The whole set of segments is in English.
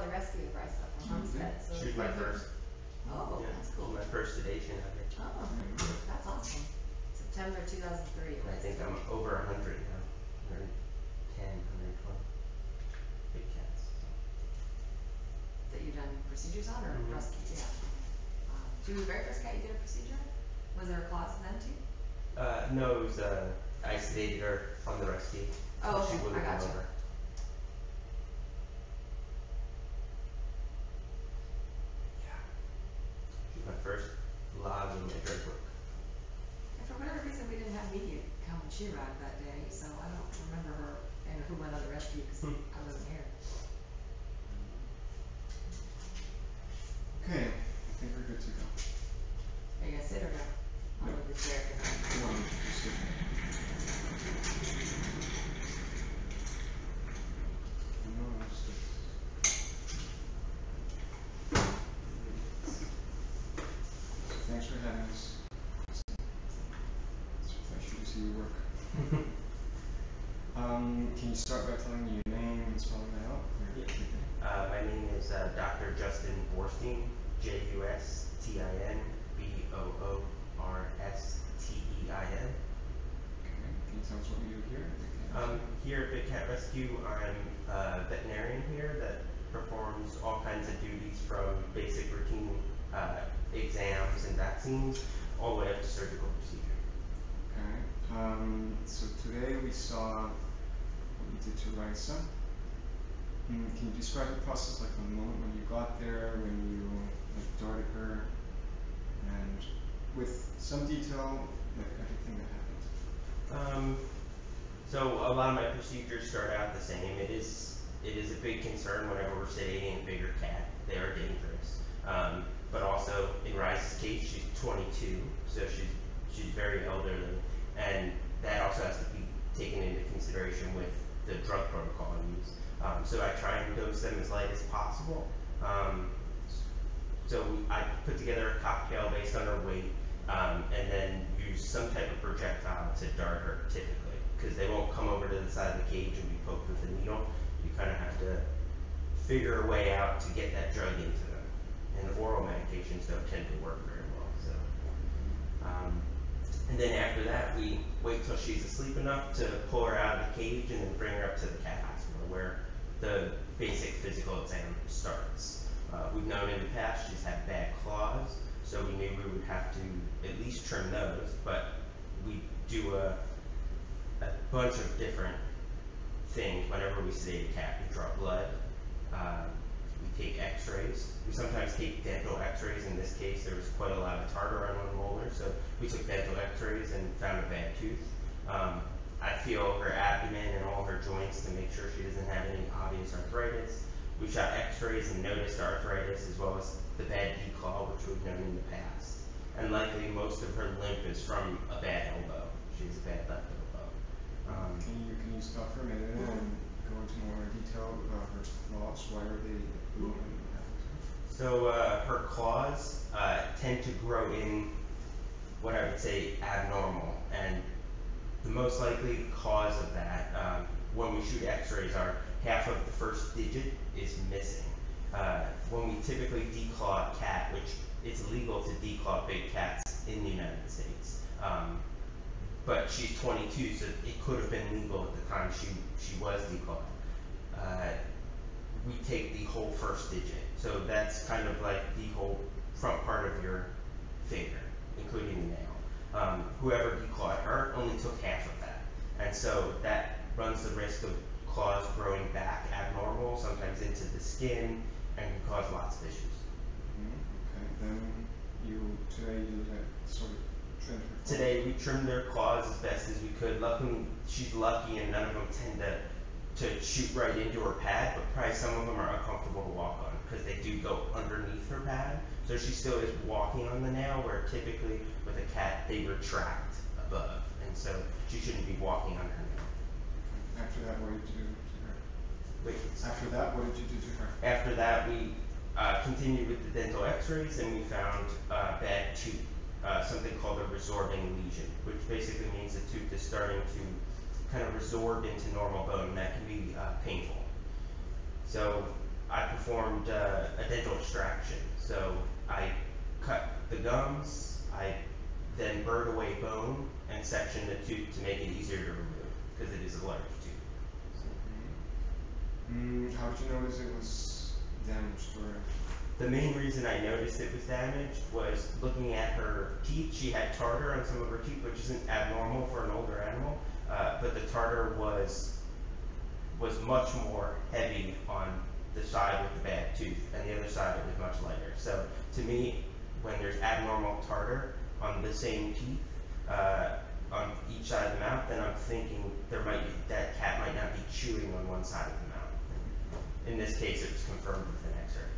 the rescue of Bryce up from Homestead, so. She was my first. Oh, Yeah, that's cool. my first sedation of it. Oh, that's awesome. September 2003. And I think I'm over 100 now. 110, 120 big cats. That you've done procedures on, or Mhm. rescue, yeah. She was the very first cat you did a procedure? Was there a clause then too? No, it was, I sedated her on the rescue. Oh, okay, She wouldn't I come gotcha. over. Yeah. She was my first log in my drug book. And for whatever reason, we didn't have media come and she arrived that day, so I don't remember her and who went on the rescue, cause I wasn't here. Okay, I think we're good to go. Are you gonna sit or go? I'll No. leave this there. Come on, just sit. No, it's thanks for having us. It's a pleasure to see you work. Can you start by telling me your name and spelling that out? My name is Dr. Justin Borstein, Justin Boorstein. Okay, can you tell us what you do here at Big Cat? Here at Big Cat Rescue, I'm a veterinarian here that performs all kinds of duties from basic routine exams and vaccines all the way up to surgical procedure. Okay, so today we saw what you did to Raisa. Can you describe the process, like from the moment when you got there, when you like darted her, and with some detail, like everything that happened? So a lot of my procedures start out the same. It is a big concern whenever we're sedating a bigger cat. They are dangerous. But also in Rice's case, she's 22, so she's very elderly, and that also has to be taken into consideration with the drug protocol used. So I try and dose them as light as possible. So I put together a cocktail based on her weight, and then use some type of projectile to dart her typically, because they won't come over to the side of the cage and be poked with a needle. You kind of have to figure a way out to get that drug into them. And oral medications don't tend to work very well. So, and then after that, we wait till she's asleep enough to pull her out of the cage and then bring her up to the cat hospital where the basic physical exam starts. We've known in the past she's had bad claws, so we knew we would have to at least trim those, but we do a bunch of different things whenever we sedate a cat. We draw blood, we take x-rays, we sometimes take dental x-rays. In this case there was quite a lot of tartar on one molar, so we took dental x-rays and found a bad tooth. I feel her abdomen and all her joints to make sure she doesn't have any obvious arthritis. We shot x-rays and noticed arthritis as well as the bad declaw, which we've known in the past. And likely most of her limp is from a bad elbow. She has a bad left elbow. Can you stop for a minute and go into more detail about her claws? Why are they blue and what happened to them? So her claws tend to grow in what I would say abnormal, and the most likely cause of that, when we shoot x-rays, are half of the first digit is missing. When we typically declaw a cat, which it's illegal to declaw big cats in the United States, but she's 22, so it could have been legal at the time she was declawed. We take the whole first digit, so that's kind of like the whole front part of your finger, including the nail. Whoever declawed her only took half of that, and so that runs the risk of claws growing back abnormal, sometimes into the skin, and can cause lots of issues. Okay, then today you sort of trimmed her claws. Today we trimmed their claws as best as we could. Luckily, she's lucky and none of them tend to shoot right into her pad, but probably some of them are uncomfortable to walk on because they do go underneath her pad. So she still is walking on the nail, where typically with a cat they retract above, and so she shouldn't be walking on her nail. After that, what did you do to her? Wait, After that, what did you do to her? after that, we continued with the dental x-rays and we found a bad tooth, something called a resorbing lesion, which basically means the tooth is starting to kind of resorb into normal bone, and that can be painful. So I performed a dental extraction. So I cut the gums, I then burred away bone and sectioned the tooth to make it easier to remove because it is a large tooth. How did you notice it was damaged or? The main reason I noticed it was damaged was looking at her teeth. She had tartar on some of her teeth, which isn't abnormal for an older animal, but the tartar was much more heavy on the side with the bad tooth, and the other side it was much lighter. So to me, when there's abnormal tartar on the same teeth, on each side of the mouth, then I'm thinking that cat might not be chewing on one side of the mouth. In this case, it was confirmed with an X-ray.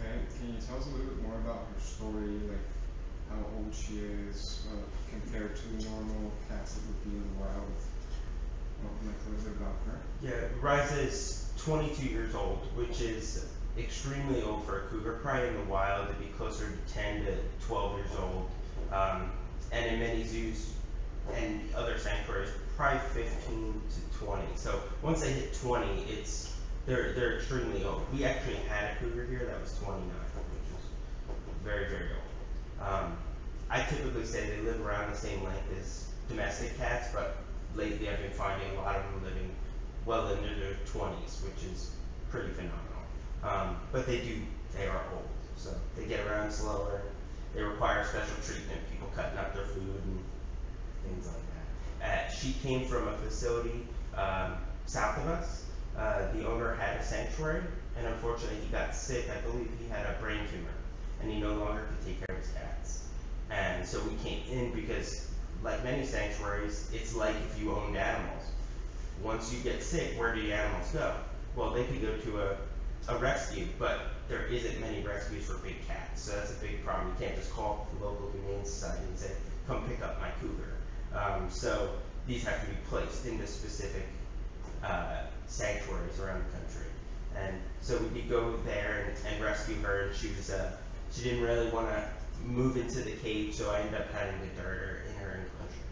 Okay, can you tell us a little bit more about her story, like how old she is, compared to normal cats that would be in the wild? Like a little bit about her. Yeah, Riza is 22 years old, which is extremely old for a cougar. Probably in the wild, it'd be closer to 10 to 12 years old. And in many zoos and other sanctuaries, probably 15 to 20. So once they hit 20, they're extremely old. We actually had a cougar here that was 29, which is very, very old. I typically say they live around the same length as domestic cats, but lately I've been finding a lot of them living well into their 20s, which is pretty phenomenal. But they are old, so they get around slower. They require special treatment, people cutting up their food and things like that. She came from a facility south of us. The owner had a sanctuary, and unfortunately he got sick. I believe he had a brain tumor, and he no longer could take care of his cats. And so we came in because, like many sanctuaries, it's like if you owned animals. Once you get sick, where do your animals go? Well, they could go to a rescue, but there isn't many rescues for big cats, so that's a big problem. You can't just call the local humane society and say, come pick up my cougar. So these have to be placed into specific sanctuaries around the country. And so we could go there and rescue her, and she didn't really want to move into the cage, so I ended up having to guard her in her enclosure.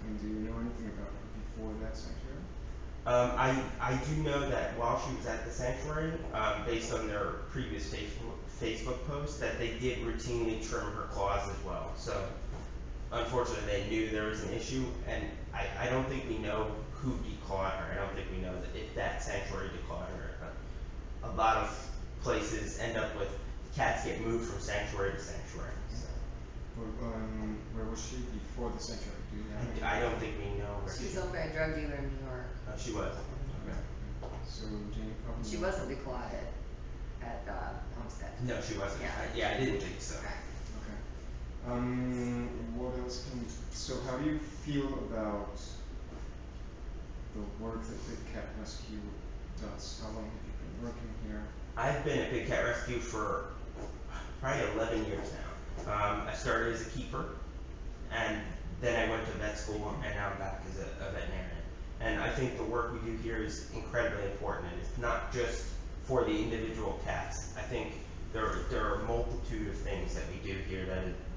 And do you know anything about her before that sanctuary? I do know that while she was at the sanctuary, based on their previous Facebook posts, that they did routinely trim her claws as well. So unfortunately, they knew there was an issue, and I don't think we know who declawed her. I don't think we know that if that sanctuary declawed her. A lot of places end up with cats get moved from sanctuary to sanctuary. So. Where was she before the sanctuary? Do you know? I don't think we know where She was owned by a drug dealer in New York. She was. Okay. So Jane probably. She wasn't declawed at Homestead. No, she wasn't. Yeah. I didn't think so. Okay. What else can? So how do you feel about the work that Big Cat Rescue does? How long have you been working here? I've been at Big Cat Rescue for probably 11 years now. I started as a keeper, and then I went to vet school, and now I'm back as a veterinarian. And I think the work we do here is incredibly important, and it's not just for the individual cats. I think there are a multitude of things that we do here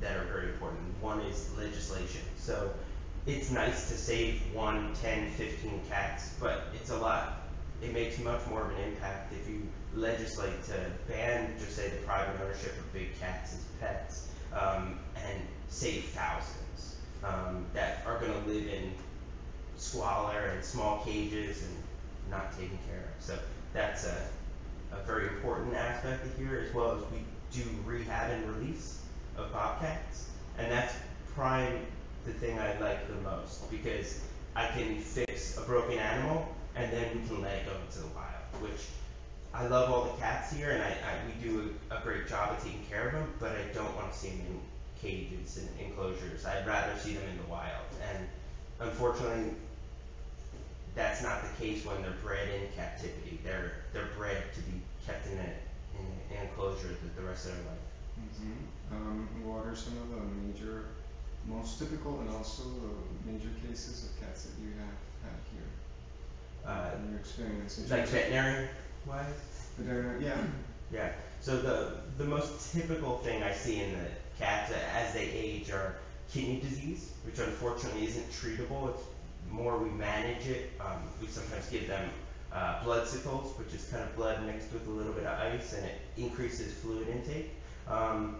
that are very important. One is legislation. So it's nice to save 1, 10, 15 cats, but it's a lot. It makes much more of an impact if you legislate to ban, just say, the private ownership of big cats as pets, and save thousands that are going to live in squalor and small cages and not taken care of. So that's a very important aspect of here, as well as we do rehab and release of bobcats, and that's probably the thing I like the most, because I can fix a broken animal and then we can let it go into the wild, which I love all the cats here, and we do a great job of taking care of them, but I don't want to see them in cages and enclosures. I'd rather see them in the wild, and unfortunately that's not the case when they're bred in captivity. They're bred to be kept in an enclosure the rest of their life. What are some of the most typical and also the major cases of cats that you have had here in your experience? Like veterinary wise? Veterinary, yeah. Yeah. So the most typical thing I see in the cats as they age are kidney disease, which unfortunately isn't treatable. It's more we manage it. We sometimes give them bloodsickles, which is kind of blood mixed with a little bit of ice, and it increases fluid intake. Um,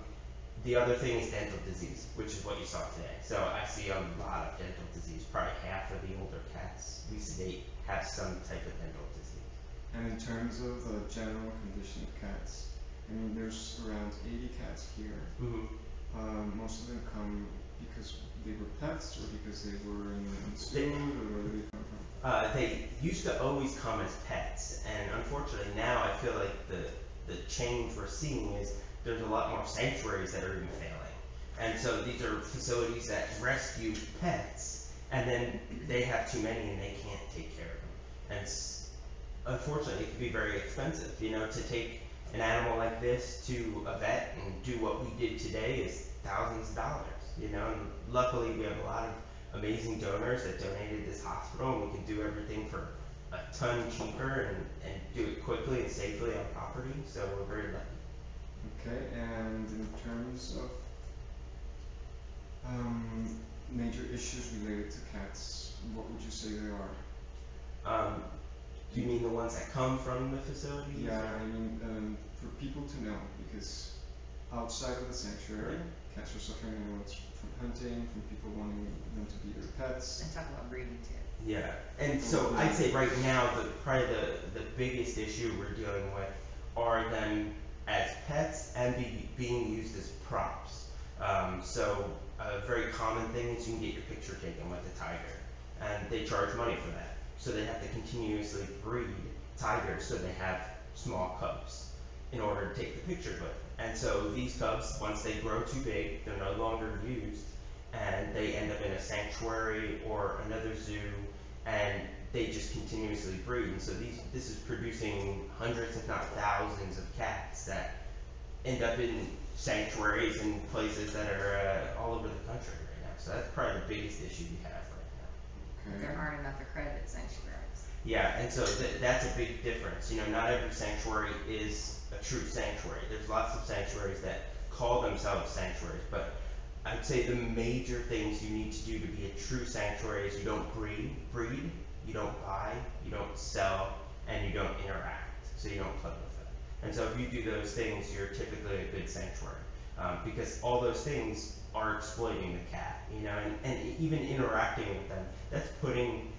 the other thing is dental disease, which is what you saw today. So I see a lot of dental disease. Probably half of the older cats we sedate have some type of dental disease. And in terms of the general condition of cats, I mean, there's around 80 cats here. Mm-hmm. Most of them come because they were pets or because they were in food, or where did they come from? They used to always come as pets, and unfortunately now I feel like the change we're seeing is there's a lot more sanctuaries that are even failing. And so these are facilities that rescue pets, and then they have too many and they can't take care of them. And unfortunately, it can be very expensive. You know, to take an animal like this to a vet and do what we did today is thousands of dollars. You know, and luckily we have a lot of amazing donors that donated this hospital, and we can do everything for a ton cheaper and do it quickly and safely on property. So we're very lucky. Okay, and in terms of major issues related to cats, what would you say they are? Do you mean the ones that come from the facilities? Yeah, I mean, for people to know, because outside of the sanctuary, cats are suffering anyone's from hunting, from people wanting them to be their pets. And talk about breeding too. Yeah, and so I'd say right now probably the biggest issue we're dealing with are them as pets and being used as props. So a very common thing is you can get your picture taken with a tiger, and they charge money for that. So they have to continuously breed tigers so they have small cubs in order to take the pictures with. And so these cubs, once they grow too big, they're no longer used, and they end up in a sanctuary or another zoo, and they just continuously breed. And so this is producing hundreds, if not thousands, of cats that end up in sanctuaries and places that are all over the country right now. So that's probably the biggest issue we have right now. Okay. There aren't enough accredited sanctuaries. Yeah, and so that's a big difference. You know, not every sanctuary is a true sanctuary. There's lots of sanctuaries that call themselves sanctuaries, but I'd say the major things you need to do to be a true sanctuary is you don't breed, you don't buy, you don't sell, and you don't interact. So you don't play with it. And so if you do those things, you're typically a good sanctuary, because all those things are exploiting the cat. You know, and even interacting with them, that's putting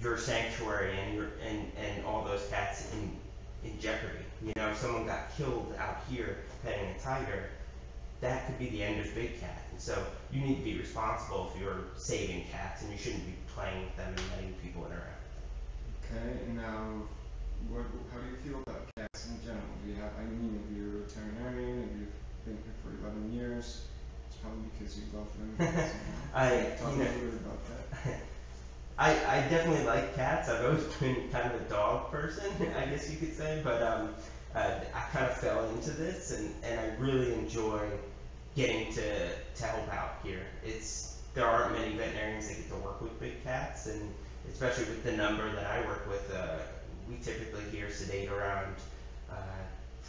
your sanctuary and all those cats in jeopardy. You know, if someone got killed out here petting a tiger, that could be the end of big cat. And so you need to be responsible if you're saving cats, and you shouldn't be playing with them and letting people interact with them. Okay, and now, how do you feel about cats in general? Do you have, I mean, if you're a veterinarian, if you've been here for 11 years, it's probably because you love them. Talk a little bit about that. I definitely like cats. I've always been kind of a dog person, I guess you could say, but I kind of fell into this, and I really enjoy getting to help out here. There aren't many veterinarians that get to work with big cats, and especially with the number that I work with, we typically here sedate around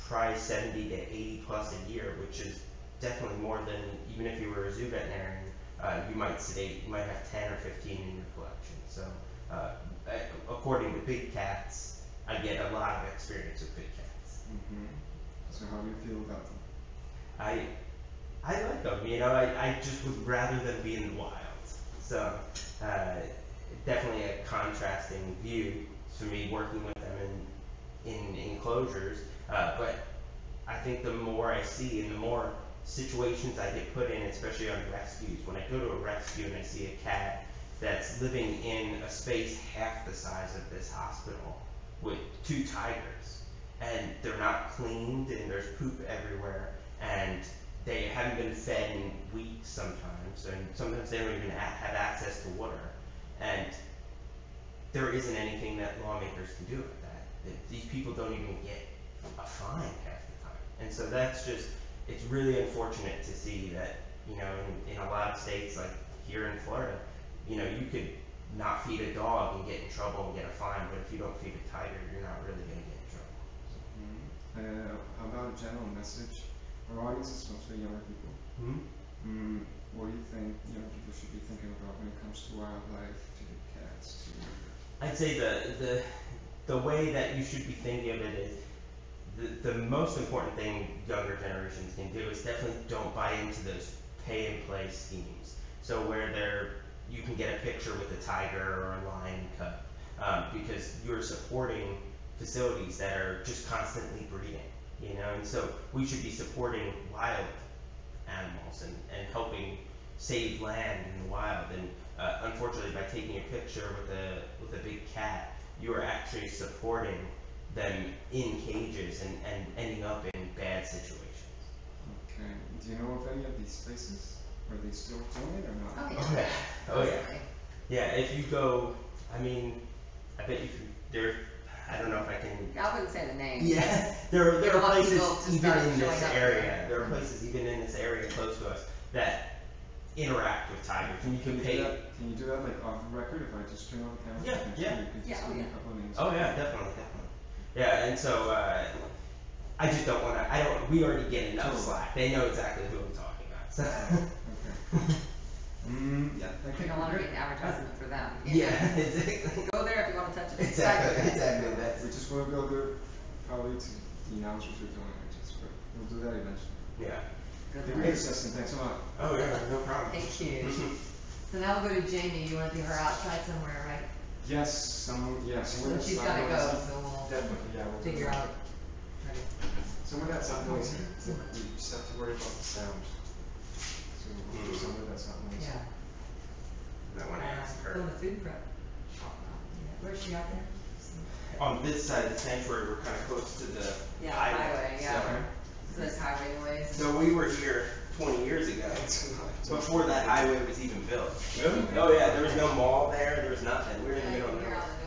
probably 70 to 80 plus a year, which is definitely more than even if you were a zoo veterinarian. You might have 10 or 15 in your collection. So, according to big cats, I get a lot of experience with big cats. Mm-hmm. So how do you feel about them? I like them, you know, I just would rather them be in the wild. So, definitely a contrasting view for me working with them in enclosures. But I think the more I see and the more situations I get put in, especially on rescues, when I go to a rescue and I see a cat that's living in a space half the size of this hospital with 2 tigers, and they're not cleaned and there's poop everywhere, and they haven't been fed in weeks sometimes, and sometimes they don't even have access to water, and there isn't anything that lawmakers can do with that. These people don't even get a fine half the time. And so it's really unfortunate to see that, you know, in a lot of states, like here in Florida, you know, you could not feed a dog and get in trouble and get a fine, but if you don't feed a tiger, you're not really going to get in trouble. So. Mm-hmm. How about a general message? Our audience is mostly younger people. Mm-hmm. What do you think young people should be thinking about when it comes to wildlife, to cats, to... I'd say the way that you should be thinking of it is, the most important thing younger generations can do is definitely don't buy into those pay and play schemes. So where you can get a picture with a tiger or a lion cub, because you're supporting facilities that are just constantly breeding, you know, and so we should be supporting wild animals and helping save land in the wild. And unfortunately, by taking a picture with a big cat, you are actually supporting them in cages and ending up in bad situations. Okay. Do you know of any of these places? Are they still doing it or not? Oh, Oh yeah. yeah, oh yeah, Definitely. yeah. If you go, I mean, I bet you could. There, I don't know if I can. I wouldn't say the name. Yeah, there You are don't want places people to even start in this showing up area. there. There are places even in this area close to us that interact with tigers, and you can do pay. that? Can you do that like off the record if I just turn on the camera? Yeah, yeah. You could Yeah, just oh give me yeah. a couple of names. Oh yeah, definitely, definitely. Yeah, and so I just don't want to. I don't. We already get enough Totally. slack. They know exactly who I'm talking about. So. Okay. Yeah, I You think don't we're wanna be good. an advertisement for them. Yeah, exactly. Go there if you wanna touch it. Exactly, exactly. We That's just wanna go there probably to announce what you're doing, I just, but we'll do that eventually. yeah. Good Hey, luck. great, Justin, thanks a lot. Oh yeah, no problem. Thank you. So now we'll go to Jamie, you wanna do her outside somewhere, right? Yes, somewhere So that's she's not gotta go, noisy. so we'll Definitely, yeah, we'll do figure that. out. Right. Somewhere that's not noisy, we just have to worry about the sound. So we'll do somewhere that's not noisy. Yeah. I want to ask Oh, her. the food prep. Yeah. Where's she out there? On this side of the sanctuary, we're kind of close to the Yeah, highway. highway, yeah. Okay. So that's highway noise. So we were here 20 years ago, before that highway was even built. Really? Oh yeah, there was no mall there, there was nothing. We were in the middle of You're nowhere. on the